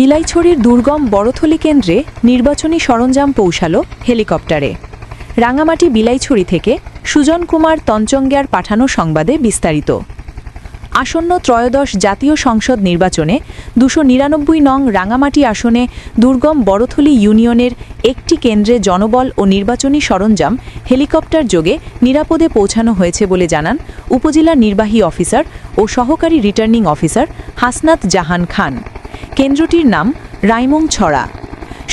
বিলাইছড়ির দুর্গম বড়থলি কেন্দ্রে নির্বাচনী সরঞ্জাম পৌঁছালো হেলিকপ্টারে। রাঙামাটি বিলাইছড়ি থেকে সুজন কুমার তঞ্চঙ্গিয়ার পাঠানো সংবাদে বিস্তারিত। আসন্ন ত্রয়োদশ জাতীয় সংসদ নির্বাচনে ২৯৯ নং রাঙামাটি আসনে দুর্গম বড়থলি ইউনিয়নের একটি কেন্দ্রে জনবল ও নির্বাচনী সরঞ্জাম হেলিকপ্টার যোগে নিরাপদে পৌঁছানো হয়েছে বলে জানান উপজেলা নির্বাহী অফিসার ও সহকারী রিটার্নিং অফিসার হাসনাত জাহান খান। কেন্দ্রটির নাম রাইমুংছড়া।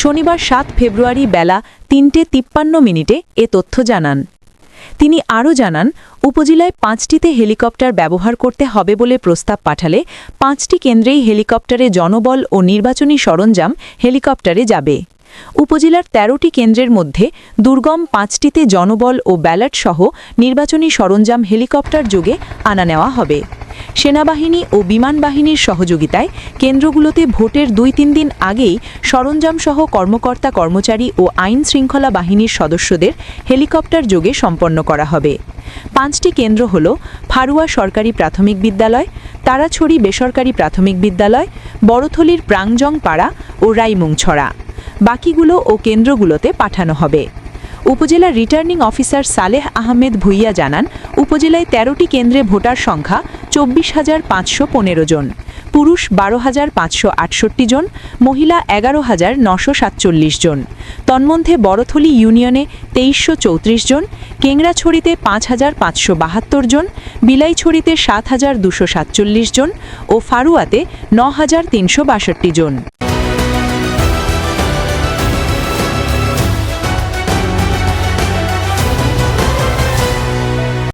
শনিবার ৭ ফেব্রুয়ারি বেলা ৩:৫৩ এ তথ্য জানান তিনি। আরও জানান, উপজেলায় ৫টিতে হেলিকপ্টার ব্যবহার করতে হবে বলে প্রস্তাব পাঠালে ৫টি কেন্দ্রেই হেলিকপ্টারে জনবল ও নির্বাচনী সরঞ্জাম হেলিকপ্টারে যাবে। উপজেলার ১৩টি কেন্দ্রের মধ্যে দুর্গম ৫টিতে জনবল ও ব্যালট সহ নির্বাচনী সরঞ্জাম হেলিকপ্টার যোগে আনা নেওয়া হবে। সেনাবাহিনী ও বিমান বাহিনীর সহযোগিতায় কেন্দ্রগুলোতে ভোটের ২-৩ দিন আগেই সরঞ্জামসহ কর্মকর্তা কর্মচারী ও আইন শৃঙ্খলা বাহিনীর সদস্যদের হেলিকপ্টার যোগে সম্পন্ন করা হবে। ৫টি কেন্দ্র হল ফারুয়া সরকারি প্রাথমিক বিদ্যালয়, তারাছড়ি বেসরকারি প্রাথমিক বিদ্যালয়, বড়থলির প্রাংজং পাড়া ও রাইমুংছড়া। বাকিগুলো ও কেন্দ্রগুলোতে পাঠানো হবে। উপজেলা রিটার্নিং অফিসার সালেহ আহমেদ ভুইয়া জানান, উপজেলায় ১৩টি কেন্দ্রে ভোটার সংখ্যা ২৪,৫১৫ জন, পুরুষ ১২,৫৬৮ জন, মহিলা ১১,৯৪৭ জন। তন্মধ্যে বড়থলি ইউনিয়নে ২৩৩৪ জন, কেংরাছড়িতে ৫,৫৭২ জন, বিলাইছড়িতে ৭,২৪৭ জন ও ফারুয়াতে ৯,৩৬২ জন।